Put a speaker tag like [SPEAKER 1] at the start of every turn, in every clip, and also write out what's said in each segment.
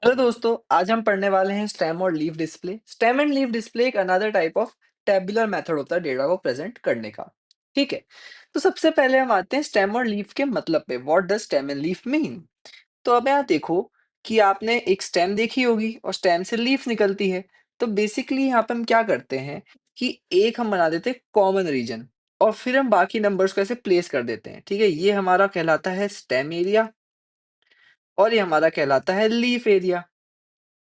[SPEAKER 1] Hello दोस्तों, आज हम पढ़ने वाले हैं स्टेम और leaf display. Stem and leaf display एक another type of tabular method होता है डेटा को प्रेजेंट करने का। ठीक है, तो सबसे पहले हम आते हैं स्टेम और लीफ के मतलब पे। What does stem and leaf mean? तो अब यहाँ देखो कि आपने एक स्टेम देखी होगी और स्टेम से लीफ निकलती है। तो बेसिकली यहाँ पे हम क्या करते हैं कि एक हम बना देते हैं कॉमन रीजन और फिर हम बाकी नंबर्स को ऐसे प्लेस कर देते हैं। ठीक है, ये हमारा कहलाता है स्टेम एरिया और ये हमारा कहलाता है लीफ एरिया।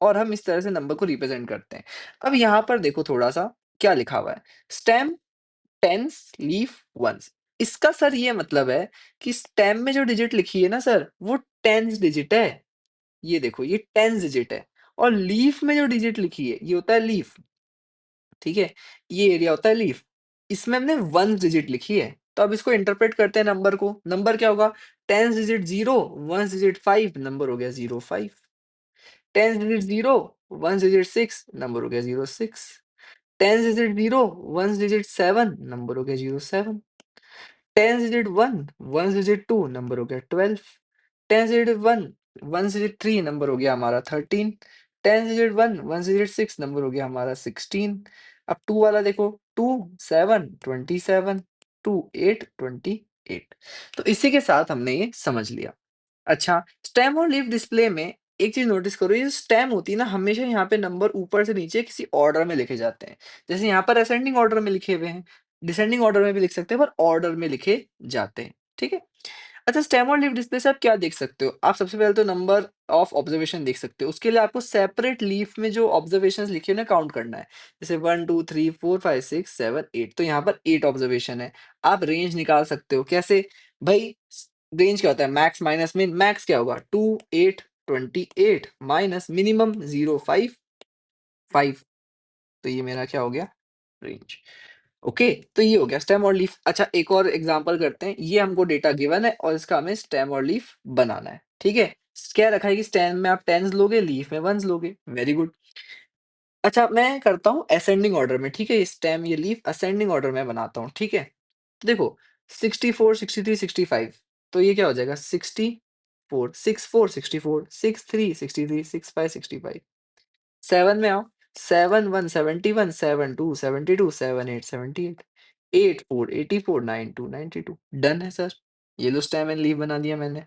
[SPEAKER 1] और हम इस तरह से नंबर को रिप्रेजेंट करते हैं। अब यहाँ पर देखो थोड़ा-सा क्या लिखा हुआ है, स्टेम, टेंस, लीफ, वंस। इसका सर ये मतलब है कि स्टेम में जो डिजिट लिखी है ना सर, वो टेंस डिजिट है। ये देखो ये टेंस डिजिट है और लीफ में जो डिजिट लिखी है, ये होता है लीफ, ठीक है? ये एरिया होता है लीफ। इसमें हमने वंस डिजिट लिखी है, तो अब इसको इंटरप्रेट करते हैं नंबर को। नंबर क्या होगा? Tens digit 0, ones digit 5, number हो गया 05। Tens digit 0, ones digit 6, number हो गया 06। Tens digit 0, ones digit 7, number हो गया 07। Tens digit 1, ones digit 2, number हो गया 12। Tens digit 1, ones digit 3, number हो गया हमारा 13। Tens digit 1, ones digit 6, number हो गया हमारा 16। अब 2 वाला देखो, 2, 7, 27, 2, 8, 28। तो इसी के साथ हमने ये समझ लिया। अच्छा, स्टेम और लीफ डिस्प्ले में एक चीज़ नोटिस करो, ये जो स्टेम होती है ना, हमेशा यहाँ पे नंबर ऊपर से नीचे किसी ऑर्डर में लिखे जाते हैं। जैसे यहाँ पर असेंडिंग ऑर्डर में लिखे हुए हैं, डिसेंडिंग ऑर्डर में भी लिख सकते हैं, पर ऑर्डर में लिखे जाते हैं। ठीक है? अच्छा, स्टेम और लीफ डिस्प्ले से आप क्या देख सकते हो? आप सबसे पहले तो नंबर ऑफ ऑब्जर्वेशन देख सकते हो। उसके लिए आपको सेपरेट लीफ में जो ऑब्जर्वेशंस लिखे हुए हैं ना, काउंट करना है। जैसे 1, 2, 3, 4, 5, 6, 7, 8, तो यहाँ पर 8 ऑब्जर्वेशन है। आप रेंज निकाल सकते हो। कैसे? भई रेंज क्या होता है? मैक्स माइनस मिन। मैक्स क्या होगा? 2, 8, 28 माइनस मिनिमम 0, 5, 5। तो ये मेरा क्या हो गया? रेंज। ओके, तो ये हो गया स्टेम और लीफ। अच्छा, एक और एग्जांपल करते हैं। ये हमको डेटा गिवन है और इसका हमें स्टेम और लीफ बनाना है। ठीक है? क्या रखा है कि स्टेम में आप टेंस लोगे, लीफ में वंस लोगे। Very good. अच्छा, मैं करता हूँ असेंडिंग ऑर्डर में। ठीक है? ये स्टेम, ये लीफ असेंडिंग ऑर्डर में बनाता हूँ। ठीक है? तो देखो 64, 63, 65, तो ये क्या हो जाएगा? 64, 64, 64, 63, 63, 65, 65। 7 में आओ, 7, 1, 71, 7, 2, 72, 7, 8, 78, 8, 4, 84, 9, 2, 92। डन है सर। ये लो स्टेम एंड लीफ बना दिया मैंने।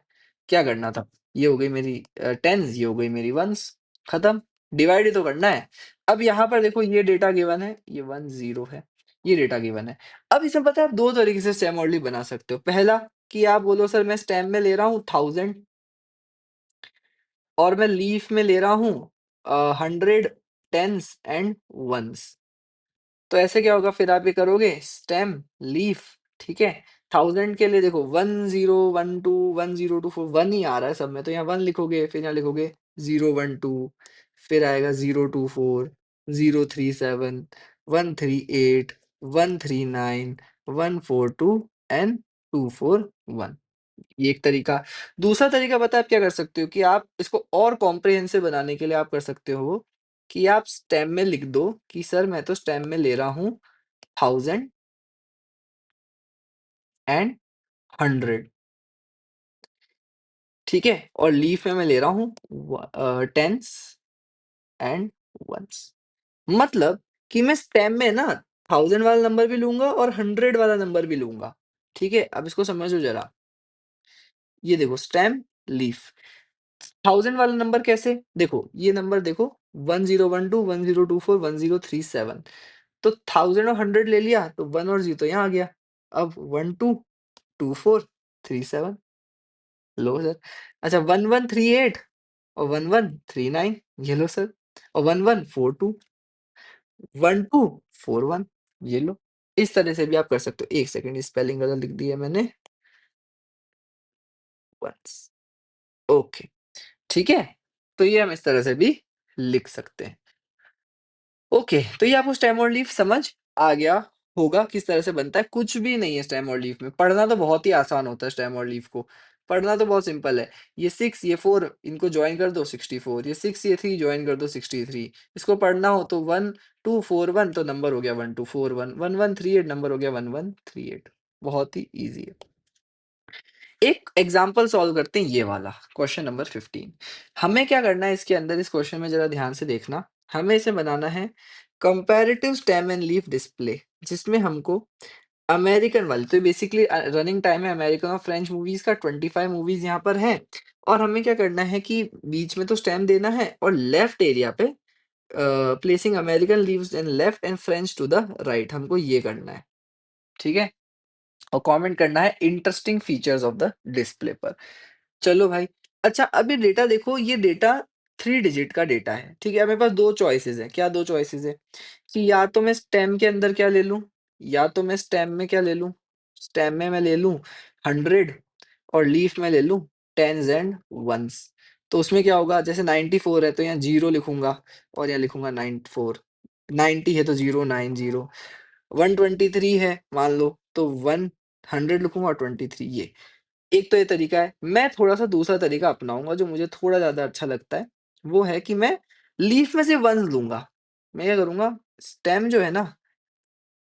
[SPEAKER 1] क्या करना था? ये हो गई मेरी टेन्स, ये हो गई मेरी वंस। खत्म। डिवाइड ही तो करना है। अब यहाँ पर देखो ये डेटा गिवन है, ये 1, 0 है। ये डेटा गिवन है। अब इसमें पता है आप 2 तरीके से स्टेम और लीफ बना सकते हो। पहला कि आप बोलो सर मैं स्टेम में ले रहा हूँ 1000 और मैं लीफ में ले रहा हूँ 100 टेन्स एंड वंस। तो ऐसे क्या होगा, फिर आप ये करोगे स्टेम लीफ। ठीक है? 1000 के लिए देखो 10, 12, 1024, 1 ही आ रहा है सब में, तो यहाँ 1 लिखोगे, फिर यहाँ लिखोगे 012, फिर आएगा 024, 037, 138, 139, 142 एंड 241। ये एक तरीका। दूसरा तरीका पता है आप क्या कर सकते हो कि आप इसको और कॉम्प्रिहेंसिव बनाने के लिए आप कर सकते हो कि आप स्टेम में लिख दो कि सर मैं तो स्टेम में ले रहा हूँ 1000 एंड 100। ठीक है? और लीफ में मैं ले रहा हूँ टेंस एंड वंस। मतलब कि मैं स्टेम में ना 1000 वाला नंबर भी लूँगा और 100 वाला नंबर भी लूँगा। ठीक है? अब इसको समझो ज़रा। ये देखो स्टेम, लीफ। 1000 वाला नंबर कैसे? देखो, ये नंबर देखो 1012, 1024, 1037। तो 1000 और 100 ले लिया तो 1 और 0 तो यहाँ आ गया। अब 12, 24, 37 लो सर। अच्छा, 1138 और 1139 ये लो सर। और 1142, 1241 ये लो। इस तरह से भी आप कर सकते हो। 1 सेकंड, स्पेलिंग गलत लिख दिया मैंने। वंस। ओके, ठीक है? तो ये हम इस तरह से भी लिख सकते हैं। ओके, तो ये आपको स्टेम और लीफ समझ आ गया होगा किस तरह से बनता है। कुछ भी नहीं है स्टेम और लीफ में। पढ़ना तो बहुत ही आसान होता है स्टेम और लीफ को। पढ़ना तो बहुत सिंपल है। ये 6, ये 4 इनको जॉइन कर दो 64, ये 6, ये 3 जॉइन कर दो 63। इसको पढ़ना हो तो 1241 तो नंबर हो गया 1241, 1138 नंबर हो गया 1138। बहुत ही ईज़ी है। एक एग्ज़ाम्पल सॉल्व करते हैं ये वाला, क्वेश्चन नंबर 15। हमें क्या करना है इसके अंदर, इस क्वेश्चन में ज़रा ध्यान से देखना। हमें इसे बनाना है comparative stem and leaf display, जिसमें हमको अमेरिकन वाली, तो बेसिकली रनिंग टाइम है अमेरिकन और फ्रेंच मूवीज़ का, 25 मूवीज़ यहाँ पर हैं। और हमें क्या करना है कि बीच में तो स्टेम देना है और लेफ्ट एरिया पे placing American leaves in left and French to the right, हमको ये करना है, ठीक है? और कमेंट करना है interesting features of the display पर। चलो भाई, अच्छा अब ये डेटा देखो, ये डेटा 3 डिजिट का डेटा है, ठीक है? अब मेरे पास 2 चॉइसेस हैं, क्या 2 चॉइसेस हैं? कि या तो मैं स्टेम के अंदर क्या ले लूँ, या तो मैं स्टेम में क्या ले लूँ, स्टेम में मैं ले लूँ 100 और लीफ में ले लूँ 10s एंड 1s। तो उसमें क्या होगा, जैसे 94 है तो यहाँ 0 लिखूँगा और यहाँ लिखूँगा 94, 90 है तो 090, 123 है मान लो तो 100 लिखूँगा और 23 ये। एक तो ये तरीका है। मैं थोड़ा-सा दूसरा तरीका अपनाऊँगा जो मुझे थोड़ा ज़्यादा अच्छा लगता है, वो है कि मैं लीफ में से वन्स लूँगा। मैं क्या करूँगा, स्टेम जो है ना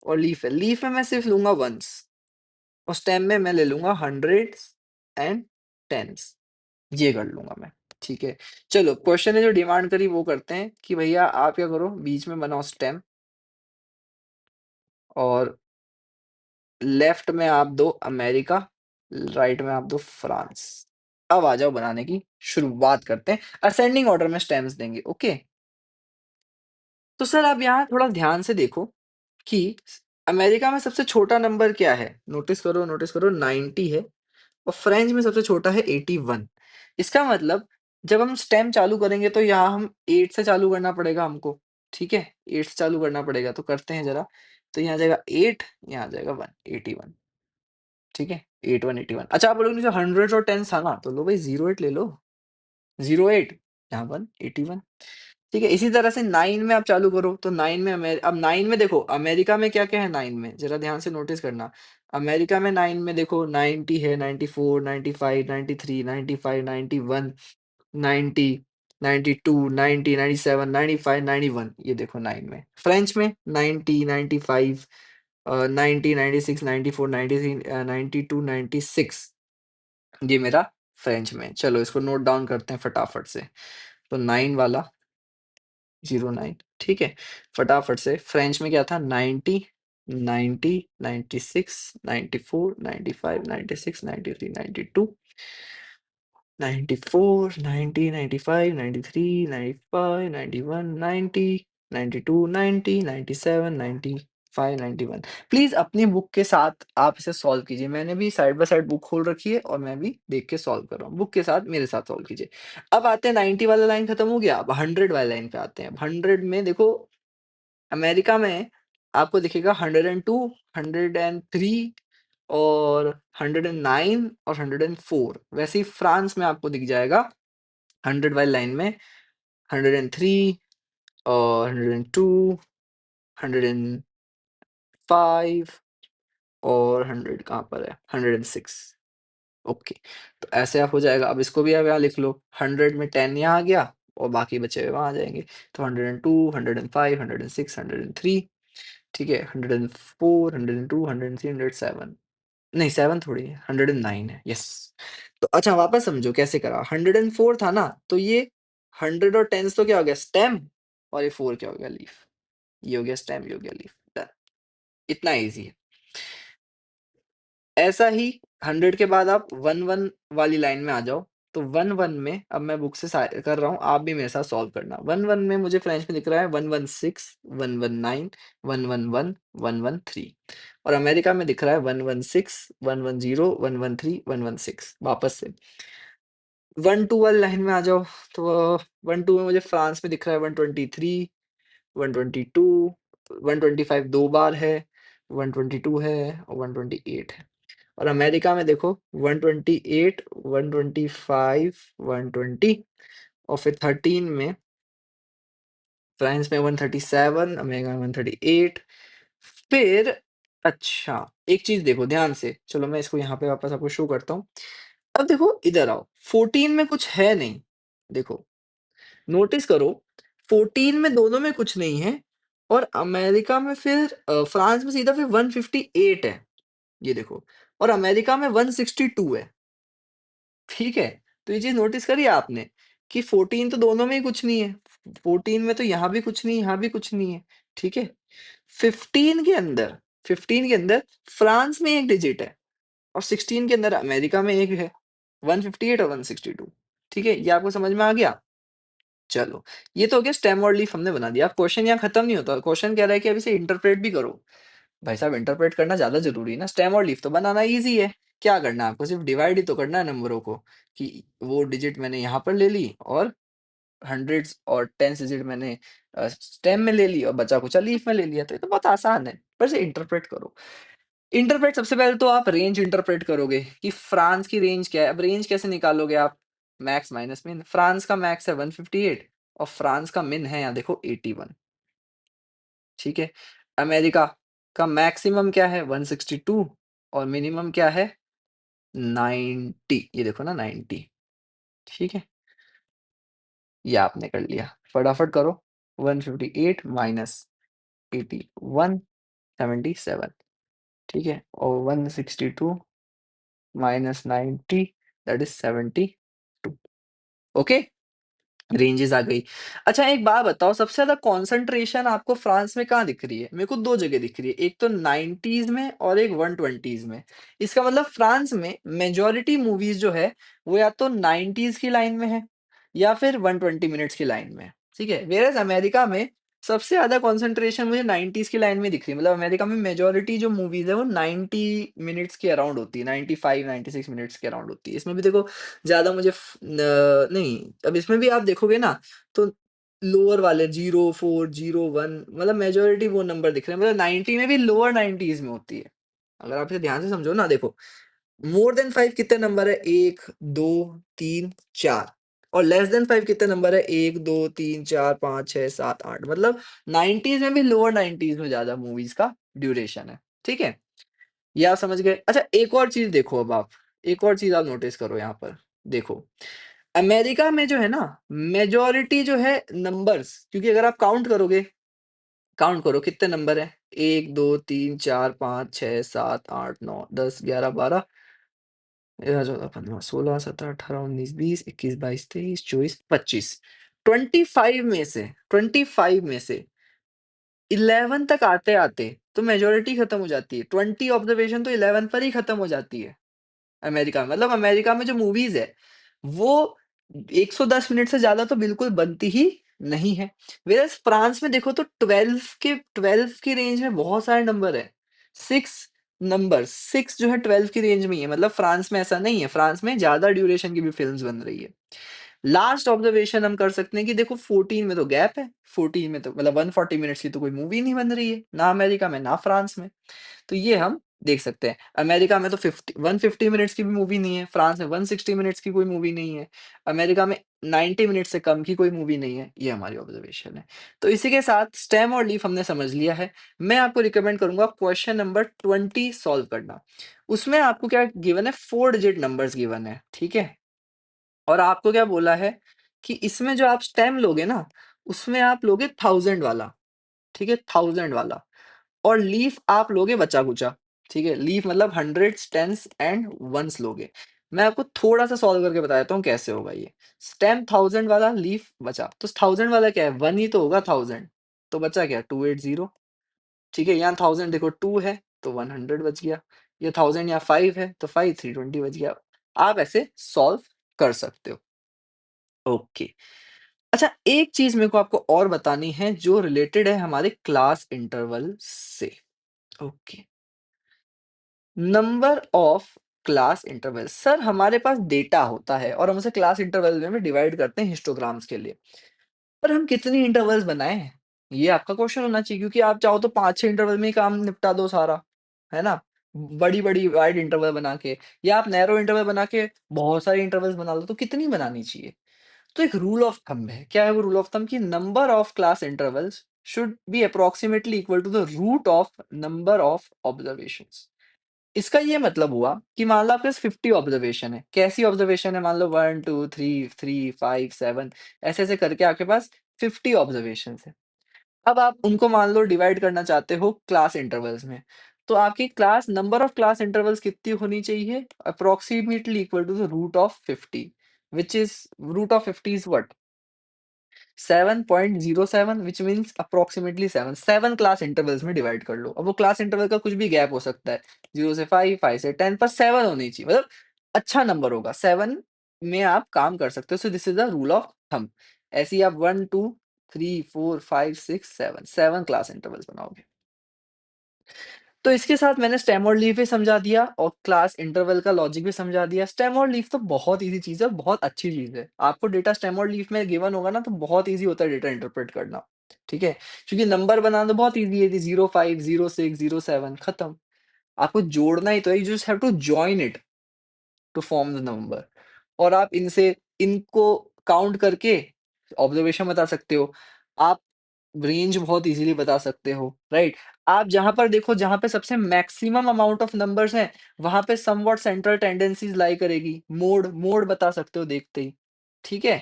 [SPEAKER 1] और लीफ में मैं सिर्फ़ लूँगा वन्स और स्टेम में मैं ले लूँगा हंड्रेड्स एंड टेन्स, ये कर लूँगा मैं, ठीक है। चलो क्वेश्चन ने जो डिमांड करी वो करते हैं कि भैया आप क्या करो, बीच में बनाओ स्टेम और लेफ्ट में आप दो अमेरिका, राइट में आप दो फ्रांस। अब आ जाओ बनाने की शुरुआत करते हैं। असेंडिंग ऑर्डर में स्टेम्स देंगे, ओके? तो सर आप यहाँ थोड़ा ध्यान से देखो कि अमेरिका में सबसे छोटा नंबर क्या है? नोटिस करो 90 है और फ्रेंच में सबसे छोटा है 81। इसका मतलब जब हम स्टेम चालू करेंगे तो यहाँ हम 8 से चालू करना पड़ेगा हमको, ठीक है? 8 से चालू करना पड़ेगा तो करते हैं ज़रा। तो यहाँ आ जाएगा 8, यहाँ आ जाएगा 1, 81, ठीक है? 81, 81। अच्छा आप बोलोगे जो हंड्रेड्स और टेन्स था ना, तो लो भाई 08 ले लो। 08 यहाँ 1, 81, ठीक है? इसी तरह से 9 में आप चालू करो तो 9 में अब 9 में देखो अमेरिका में क्या-क्या है 9 में, ज़रा ध्यान से नोटिस करना। अमेरिका में 9 में देखो 90 है, 94, 95, 93, 95, 91, 90, 92, 90, 97, 95, 91 ये देखो 9 में। फ्रेंच में 90, 95 90, 96, 94, 93 92, 96 ये मेरा फ्रेंच में। चलो इसको नोट डाउन करते हैं फटाफट से। तो 9 वाला 09 ठीक है? फटाफट से फ्रेंच में क्या था 90, 90, 96, 94, 95, 96, 93, 92, 94, 90, 95, 93, 95, 91, 90, 92, 90, 97, 95, 91। प्लीज़ अपनी बुक के साथ आप इसे सॉल्व कीजिए। मैंने भी साइड बाय साइड बुक खोल रखी है और मैं भी देख के सॉल्व कर रहा हूँ। बुक के साथ मेरे साथ सॉल्व कीजिए। अब आते हैं 90 वाला लाइन खत्म हो गया, अब 100 वाली लाइन पे आते हैं। अब 100 में देखो अमेरिका में आपको दिखेगा 102, 103 और 109 और 104। वैसे ही फ्रांस में आपको दिख जाएगा 100 वाली लाइन में 103 और 102, 105 और 100 कहाँ पर है? 106 ओके। तो ऐसे आप हो जाएगा। अब इसको भी आप यहाँ लिख लो 100 में 10 यहाँ आ गया और बाकी बचे हुए वहाँ आ जाएँगे। तो 102, 105, 106, 103 ठीक है? 104, 102, 103, 107 नहीं 7 थोड़ी है, 109 है, यस। तो अच्छा वापस समझो कैसे करा, 104 था ना, तो ये 100 और 10s तो क्या हो गया स्टेम और ये 4 क्या हो गया लीफ। ये हो गया स्टेम, ये हो गया लीफ, डन। इतना ईज़ी है। ऐसा ही 100 के बाद आप 1-1 वाली लाइन में आ जाओ, तो 1-1 में अब मैं बुक से कर रहा हूँ, आप भी मेरे साथ सॉल्व करना। 1-1 में मुझे फ्रेंच में दिख रहा है 116, 119, 111, 113 और अमेरिका में दिख रहा है 116, 110, 113, 116 वापस से। 1-2 वाली लाइन में आ जाओ, तो 1-2 में मुझे फ्रांस में दिख रहा है 123, 122, 125 2 बार है, 122 है और 128 है। और अमेरिका में देखो 128, 125, 120 और फिर 13 में फ्रांस में 137, अमेरिका में 138 फिर अच्छा, एक चीज़ देखो ध्यान से, चलो मैं इसको यहाँ पे वापस आपको शो करता हूँ। अब देखो इधर आओ, 14 में कुछ है नहीं, देखो नोटिस करो 14 में दोनों में कुछ नहीं है और अमेरिका में फिर फ्रांस में सीधा फिर 158 है, ये देखो और अमेरिका में 162 है। ठीक है? तो ये चीज़ नोटिस करी आपने कि 14 तो दोनों में ही कुछ नहीं है। 14 में तो यहाँ भी कुछ नहीं, यहाँ भी कुछ नहीं है, ठीक है? 15 के अंदर 15 के अंदर फ्रांस में 1 डिजिट है और 16 के अंदर अमेरिका में 1 है। 158 और 162, ठीक है? ये आपको समझ में आ गया? चलो, ये तो हो गया स्टेम और लीफ हमने बना दिया। अब क्वेश्चन यहाँ खत्म नहीं होता, क्वेश्चन कह रहा है कि अब इसे इंटरप्रेट भी करो। भाई साहब इंटरप्रेट करना ज़्यादा ज़रूरी है ना, स्टेम और लीफ तो बनाना ईज़ी है। क्या करना है आपको, सिर्फ डिवाइड ही तो करना है नंबरों को, कि वो डिजिट मैंने यहाँ पर ले ली और हंड्रेड्स और टेंस डिजिट मैंने स्टेम में ले ली और बचा कुचा लीफ में ले लिया। तो ये तो बहुत आसान है, पर इसे इंटरप्रेट करो। इंटरप्रेट सबसे पहले तो आप रेंज इंटरप्रेट करोगे कि फ्रांस की रेंज क्या है। अब रेंज कैसे निकालोगे आप, मैक्स माइनस मिन। फ्रांस का मैक्स है 158 और फ्रांस का मिन है यहाँ देखो 81, ठीक है? अमेरिका का मैक्सिमम क्या है 162 और मिनिमम क्या है 90, ये देखो ना 90, ठीक है? ये आपने कर लिया। फटाफट करो, 158 माइनस 81 77, ठीक है? और 162 minus 90 that is 72, okay? Ranges आ गई। अच्छा एक बात बताओ, सबसे ज़्यादा कॉन्सन्ट्रेशन आपको फ्रांस में कहाँ दिख रही है? मेरे को 2 जगह दिख रही है, एक तो 90s में और एक 120s में। इसका मतलब फ्रांस में मेजॉरिटी मूवीज़ जो है, वो या तो 90s की लाइन में है या फिर 120 मिनट्स की लाइन में है, ठीक है? व्हेयरएज़ अमेरिका में सबसे ज़्यादा कॉन्सन्ट्रेशन मुझे 90s की लाइन में दिख रही है। मतलब अमेरिका में मेजॉरिटी जो मूवीज़ है वो 90 मिनट्स के अराउंड होती है, 95-96 मिनट्स के अराउंड होती है। इसमें भी देखो ज़्यादा मुझे नहीं, अब इसमें भी आप देखोगे ना तो लोअर वाले 0, 4, 0, 1 मतलब मेजॉरिटी वो नंबर दिख रहे हैं। मतलब 90 में भी लोअर 90s में होती है। अगर आप इसे ध्यान से समझो ना देखो, मोर देन 5 कितने नंबर है? 1, 2, 3, 4 और लेस देन 5 कितने नंबर है? 1, 2, 3, 4, 5, 6, 7, 8 मतलब 90s में भी लोअर 90s में ज़्यादा मूवीज़ का ड्यूरेशन है। ठीक है? ये आप समझ गए। अच्छा एक और चीज़ देखो अब आप, एक और चीज़ आप नोटिस करो यहाँ पर। देखो, अमेरिका में जो है ना मेजॉरिटी जो है नंबर्स, क्योंकि अगर आप काउंट करो कितने नंबर हैं? 1, 2, 3, 4, 5, 6, 7, 8, 9, 10, 11, 12, 13, 14, 15, 16, 17, 18, 19, 20, 21, 22, 23, 24, 25। 25 में से 11 तक आते-आते तो मेजॉरिटी खत्म हो जाती है। 20 ऑब्जर्वेशन तो 11 पर ही खत्म हो जाती है। अमेरिका में मतलब अमेरिका में जो मूवीज़ है, वो 110 मिनट से ज़्यादा तो बिल्कुल बनती ही नहीं है। व्हेयरएज़ फ्रांस में देखो तो 12 की रेंज में बहुत सारे नंबर हैं। 6 जो है 12 की रेंज में ही है, मतलब फ्रांस में ऐसा नहीं है, फ्रांस में ज़्यादा ड्यूरेशन की भी फ़िल्म्स बन रही है। लास्ट ऑब्जर्वेशन हम कर सकते हैं कि देखो 14 में तो गैप है, 14 में तो मतलब 140 मिनट्स की तो कोई मूवी नहीं बन रही है, ना अमेरिका में, ना फ्रांस में। तो ये हम देख सकते हैं। अमेरिका में तो 150 मिनट्स की भी मूवी नहीं है, फ्रांस में 160 मिनट्स की कोई मूवी नहीं है, अमेरिका में 90 मिनट से कम की कोई मूवी नहीं है, ये हमारी ऑब्जर्वेशन है। तो इसी के साथ स्टेम और लीफ हमने समझ लिया है। मैं आपको रिकमेंड करूँगा क्वेश्चन नंबर 20 सॉल्व करना। उसमें आपको क्या गिवन है 4 डिजिट नंबर्स गिवन है, ठीक है? और आपको क्या बोला है कि इसमें जो आप स्टेम लोगे ना, उसमें आप लोगे 1000 वाला, ठीक है? 1000 वाला। और लीफ आप लोगे बचा-कुचा, ठीक है? लीफ मतलब हंड्रेड्स, टेन्स एंड वन्स लोगे। मैं आपको थोड़ा-सा सॉल्व करके बता देता हूँ कैसे होगा ये। स्टेम 1000 वाला, लीफ बचा। तो 1000 वाला क्या है? 1 ही तो होगा 1000, तो बचा क्या? 280, ठीक है? यहाँ 1000 देखो 2 है, तो 100 बच गया। ये 1000 यहाँ 5 है, तो 5 320 बच गया। आप ऐसे सॉल्व कर सकते हो। ओके। अच्छा एक चीज़ मेरे को आपको और बतानी है जो रिलेटेड है हमारे क्लास इंटरवल से। Okay. Number of class interval, sir हमारे पास डेटा होता है और हम उसे क्लास इंटरवल में डिवाइड करते हैं हिस्टोग्राम्स के लिए, पर हम कितनी इंटरवल्स बनाएं, ये आपका क्वेश्चन होना चाहिए, क्योंकि आप चाहो तो 5-6 इंटरवल में ही काम निपटा दो सारा, है ना? बड़ी बड़ी वाइड इंटरवल बना के, या आप नैरो इंटरवल बना के बहुत सारे इंटरवल्स बना लो, तो कितनी बनानी चाहिए? तो एक रूल ऑफ थंब है, क्या है वो रूल ऑफ थंब, कि number of class intervals should be approximately equal to the root of number of observations. इसका ये मतलब हुआ कि मान लो आपके पास 50 ऑब्जर्वेशन है। कैसी ऑब्जर्वेशन है? मान लो 1, 2, 3, 3, 5, 7 ऐसे-ऐसे करके आपके पास 50 ऑब्जर्वेशंस है। अब आप उनको मान लो डिवाइड करना चाहते हो क्लास इंटरवल्स में। तो आपकी class number of class intervals कितनी होनी चाहिए? Approximately equal to the root of 50 which is root of 50 is what? 7.07 which means approximately 7, 7 class intervals में डिवाइड कर लो। अब वो क्लास इंटरवल का कुछ भी गैप हो सकता है, 0 से 5, 5 से 10 पर 7 होनी चाहिए। मतलब अच्छा नंबर होगा, 7 में आप काम कर सकते हो। So this is the rule of thumb. ऐसे ही आप 1, 2, 3, 4, 5, 6, 7, 7 क्लास इंटरवल्स बनाओगे। तो इसके साथ मैंने स्टेम और लीफ भी समझा दिया और क्लास इंटरवल का लॉजिक भी समझा दिया। स्टेम और लीफ तो बहुत ईज़ी चीज़ है और बहुत अच्छी चीज़ है। आपको डेटा स्टेम और लीफ में गिवन होगा ना तो बहुत ईज़ी होता है डेटा इंटरप्रेट करना, ठीक है? क्योंकि नंबर बनाना तो बहुत ईज़ी है, 0, 5, 0, 6, 0, 7 खत्म। आपको जोड़ना ही तो है, you just have to join it to form the number और आप इनको काउंट करके ऑब्जर्वेशन बता सकते हो। आप रेंज बहुत इज़िली बता सकते हो, राइट? आप जहाँ पर देखो जहाँ पे सबसे मैक्सिमम अमाउंट ऑफ नंबर्स हैं, वहाँ पे समव्हाट सेंट्रल टेंडेंसीज़ लाई करेगी। मोड मोड बता सकते हो देखते ही, ठीक है?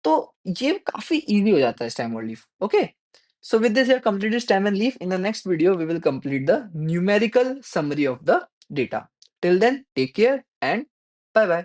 [SPEAKER 1] तो ये काफ़ी ईज़ी हो जाता है स्टेम और leaf, okay? So with this, we have completed stem and leaf. In the next video, we will complete the numerical summary of the data. Till then, take care and bye bye.